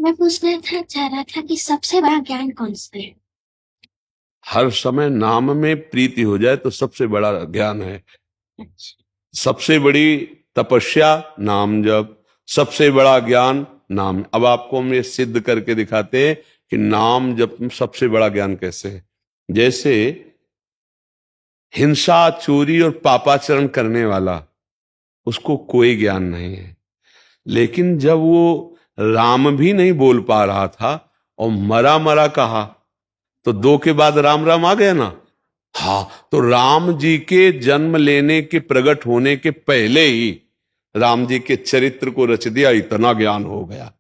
मैं पूछना था चाह रहा था कि सबसे बड़ा ज्ञान कौन सा है? हर समय नाम में प्रीति हो जाए तो सबसे बड़ा ज्ञान है। अच्छा। सबसे बड़ी तपस्या नाम जप, सबसे बड़ा ज्ञान नाम। अब आपको हम ये सिद्ध करके दिखाते हैं कि नाम जप में सबसे बड़ा ज्ञान कैसे है। जैसे हिंसा, चोरी और पापाचरण करने वाला, उसको कोई ज्ञान नहीं है, लेकिन जब वो राम भी नहीं बोल पा रहा था और मरा मरा कहा, तो दो के बाद राम राम आ गया ना। हाँ, तो राम जी के जन्म लेने के, प्रकट होने के पहले ही राम जी के चरित्र को रच दिया, इतना ज्ञान हो गया।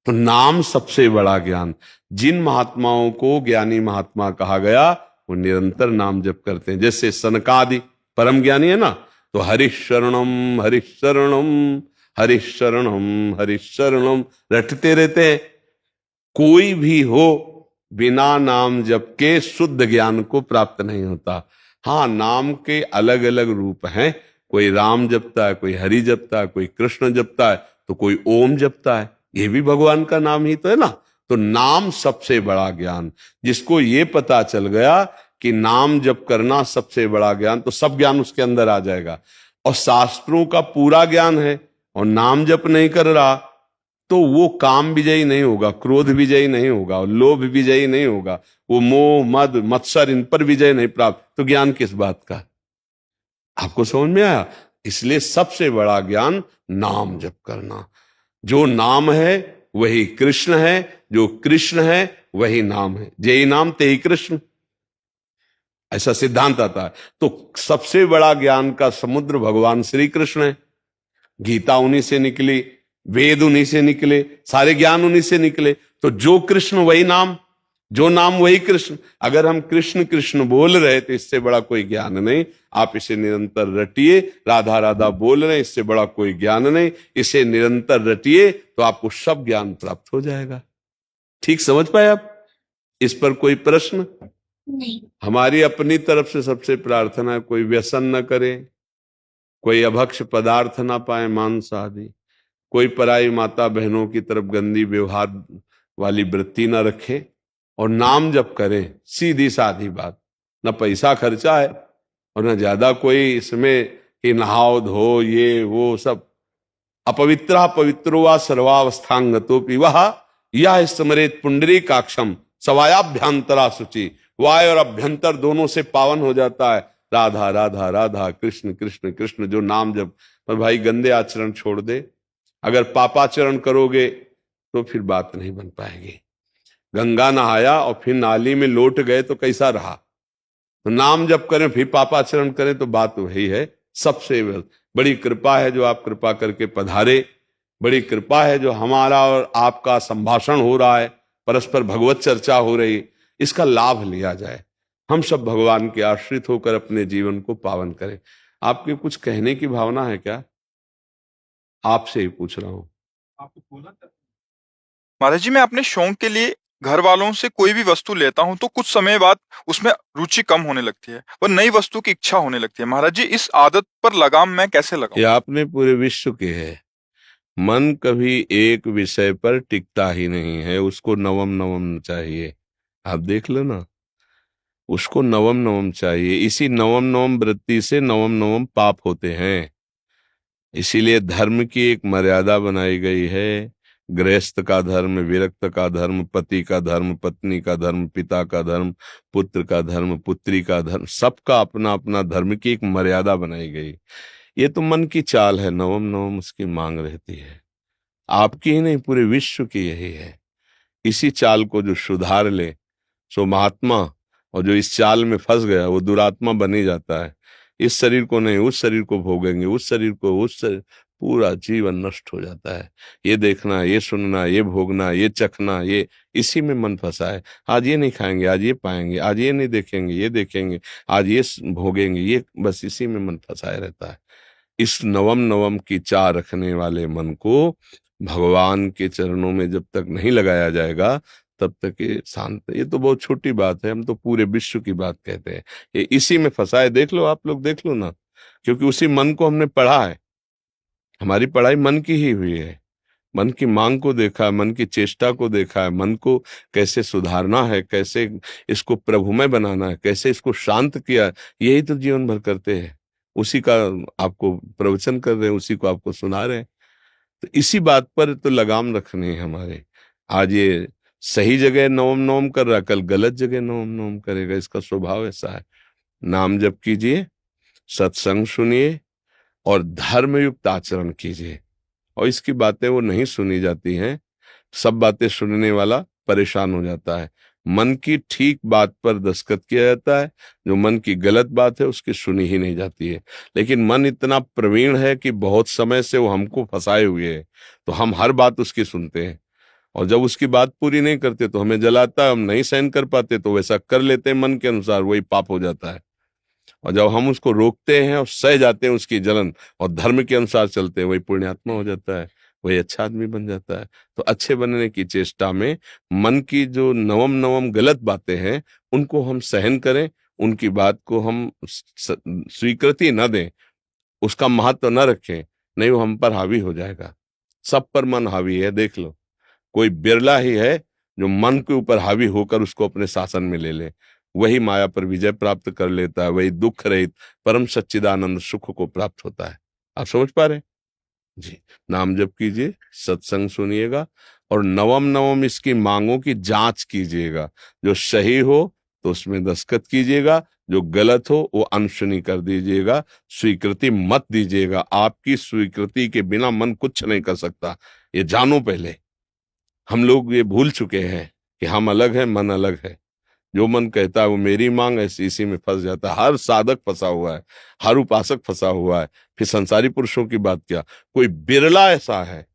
तो नाम सबसे बड़ा ज्ञान। जिन महात्माओं को ज्ञानी महात्मा कहा गया, वो निरंतर नाम जप करते हैं। जैसे सनकादि परम ज्ञानी है ना, तो हरिशरणम हरिशरणम हरिशरणम हरिशरणम रटते रहते हैं। कोई भी हो, बिना नाम जप के शुद्ध ज्ञान को प्राप्त नहीं होता। हाँ, नाम के अलग अलग रूप हैं। कोई राम जपता है, कोई हरि जपता है, कोई कृष्ण जपता है, तो कोई ओम जपता है। ये भी भगवान का नाम ही तो है ना। तो नाम सबसे बड़ा ज्ञान। जिसको ये पता चल गया कि नाम जप करना सबसे बड़ा ज्ञान, तो सब ज्ञान उसके अंदर आ जाएगा। और शास्त्रों का पूरा ज्ञान है और नाम जप नहीं कर रहा, तो वो काम विजयी नहीं होगा, क्रोध विजयी नहीं होगा, लोभ विजयी नहीं होगा, वो मोह मद मत्सर इन पर विजय नहीं प्राप्त, तो ज्ञान किस बात का। आपको समझ में आया। इसलिए सबसे बड़ा ज्ञान नाम जप करना। जो नाम है वही कृष्ण है, जो कृष्ण है वही नाम है। जेई नाम तेई कृष्ण, ऐसा सिद्धांत आता है। तो सबसे बड़ा ज्ञान का समुद्र भगवान श्री कृष्ण है। गीता उन्हीं से निकली, वेद उन्हीं से निकले, सारे ज्ञान उन्हीं से निकले। तो जो कृष्ण वही नाम, जो नाम वही कृष्ण। अगर हम कृष्ण कृष्ण बोल रहे तो इससे बड़ा कोई ज्ञान नहीं। आप इसे निरंतर रटिए। राधा राधा बोल रहे, इससे बड़ा कोई ज्ञान नहीं। इसे निरंतर रटिए तो आपको सब ज्ञान प्राप्त हो जाएगा। ठीक समझ पाए आप? इस पर कोई प्रश्न? नहीं। हमारी अपनी तरफ से सबसे प्रार्थना है, कोई व्यसन न करे, कोई अभक्ष पदार्थ ना पाए, मांस आदि, कोई पराई माता बहनों की तरफ गंदी व्यवहार वाली वृत्ति ना रखे, और नाम जप करें। सीधी साधी बात, ना पैसा खर्चा है और ना ज्यादा कोई इसमें कि नहाओ धो ये वो सब। अपवित्र पवित्रो वा सर्वावस्थांगतो वह यह स्मरेत पुंडरी काक्षम सवायाभ्यंतरा शुचि। वाय और अभ्यंतर दोनों से पावन हो जाता है। राधा राधा राधा, कृष्ण कृष्ण कृष्ण, जो नाम जप। पर भाई गंदे आचरण छोड़ दे। अगर पापाचरण करोगे तो फिर बात नहीं बन पाएगी। गंगा नहाया और फिर नाली में लौट गए तो कैसा रहा। तो नाम जप करें फिर पापाचरण करें तो बात वही है। सबसे बड़ी कृपा है जो आप कृपा करके पधारे। बड़ी कृपा है जो हमारा और आपका संभाषण हो रहा है, परस्पर भगवत चर्चा हो रही। इसका लाभ लिया जाए। हम सब भगवान के आश्रित होकर अपने जीवन को पावन करें। आपके कुछ कहने की भावना है क्या? आपसे ही पूछ रहा हूं। महाराज जी, मैं अपने शौक के लिए घर वालों से कोई भी वस्तु लेता हूँ तो कुछ समय बाद उसमें रुचि कम होने लगती है और नई वस्तु की इच्छा होने लगती है। महाराज जी, इस आदत पर लगाम मैं कैसे लगाऊं? ये आपने पूरे विश्व के है। मन कभी एक विषय पर टिकता ही नहीं है, उसको नवम नवम चाहिए। आप देख लो ना, उसको नवम नवम चाहिए। इसी नवम नवम वृत्ति से नवम नवम पाप होते हैं। इसीलिए धर्म की एक मर्यादा बनाई गई है। गृहस्थ का धर्म, विरक्त का धर्म, पति का धर्म, पत्नी का धर्म, पिता का धर्म, पुत्र का धर्म, पुत्री का धर्म, सबका अपना अपना धर्म की एक मर्यादा बनाई गई। ये तो मन की चाल है, नवम नवम उसकी मांग रहती है। आपकी ही नहीं, पूरे विश्व की यही है। इसी चाल को जो सुधार ले सो महात्मा, और जो इस चाल में फंस गया वो दुरात्मा बन ही जाता है। इस शरीर को नहीं उस शरीर को भोगेंगे, उस शरीर को उस शरीर, पूरा जीवन नष्ट हो जाता है। ये देखना, ये सुनना, ये भोगना, ये चखना, ये इसी में मन फंसा है। आज ये नहीं खाएंगे, आज ये पाएंगे, आज ये नहीं देखेंगे, ये देखेंगे, आज ये भोगेंगे, ये बस इसी में मन फंसाए रहता है। इस नवम नवम की चाह रखने वाले मन को भगवान के चरणों में जब तक नहीं लगाया जाएगा तब तक ये शांत। ये तो बहुत छोटी बात है, हम तो पूरे विश्व की बात कहते हैं। ये इसी में फंसा है। देख लो, आप लोग देख लो ना, क्योंकि उसी मन को हमने पढ़ा है। हमारी पढ़ाई मन की ही हुई है। मन की मांग को देखा है, मन की चेष्टा को देखा है, मन को कैसे सुधारना है, कैसे इसको प्रभुमय बनाना है, कैसे इसको शांत किया है, यही तो जीवन भर करते हैं। उसी का आपको प्रवचन कर रहे हैं, उसी को आपको सुना रहे हैं। तो इसी बात पर तो लगाम रखनी है हमारे। आज ये सही जगह नवम नवम कर रहा, कल गलत जगह नवम नवम करेगा, इसका स्वभाव ऐसा है। नाम जप कीजिए, सत्संग सुनिए और धर्मयुक्त आचरण कीजिए। और इसकी बातें वो नहीं सुनी जाती हैं, सब बातें सुनने वाला परेशान हो जाता है। मन की ठीक बात पर दस्तखत किया जाता है, जो मन की गलत बात है उसकी सुनी ही नहीं जाती है। लेकिन मन इतना प्रवीण है कि बहुत समय से वो हमको फंसाए हुए है, तो हम हर बात उसकी सुनते हैं, और जब उसकी बात पूरी नहीं करते तो हमें जलाता है, हम नहीं सहन कर पाते तो वैसा कर लेते हैं मन के अनुसार, वही पाप हो जाता है। और जब हम उसको रोकते हैं और सह जाते हैं उसकी जलन और धर्म के अनुसार चलते हैं, वही पुण्यात्मा हो जाता है, वही अच्छा आदमी बन जाता है। तो अच्छे बनने की चेष्टा में मन की जो नवम नवम गलत बातें हैं उनको हम सहन करें, उनकी बात को हम स्वीकृति न दें, उसका महत्व न रखें, नहीं वो हम पर हावी हो जाएगा। सब पर मन हावी है, देख लो, कोई बिरला ही है जो मन के ऊपर हावी होकर उसको अपने शासन में ले ले। वही माया पर विजय प्राप्त कर लेता है, वही दुख रहित परम सच्चिदानंद सुख को प्राप्त होता है। आप समझ पा रहे हैं जी? नाम जप कीजिए, सत्संग सुनिएगा और नवम नवम इसकी मांगों की जांच कीजिएगा। जो सही हो तो उसमें दस्तखत कीजिएगा, जो गलत हो वो अनसुनी कर दीजिएगा, स्वीकृति मत दीजिएगा। आपकी स्वीकृति के बिना मन कुछ नहीं कर सकता, ये जानो पहले। हम लोग ये भूल चुके हैं कि हम अलग हैं, मन अलग है। जो मन कहता है वो मेरी मांग, ऐसी इसी में फंस जाता है। हर साधक फंसा हुआ है, हर उपासक फंसा हुआ है। फिर संसारी पुरुषों की बात क्या, कोई बिरला ऐसा है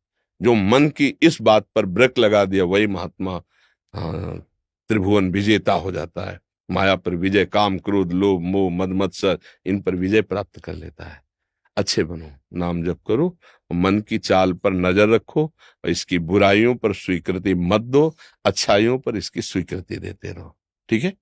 जो मन की इस बात पर ब्रेक लगा दिया, वही महात्मा त्रिभुवन विजेता हो जाता है। माया पर विजय, काम क्रोध लोभ मोह मद मत्सर, इन पर विजय प्राप्त कर लेता है। अच्छे बनो, नाम जप करो, मन की चाल पर नजर रखो और इसकी बुराइयों पर स्वीकृति मत दो, अच्छाइयों पर इसकी स्वीकृति देते रहो। ठीक है।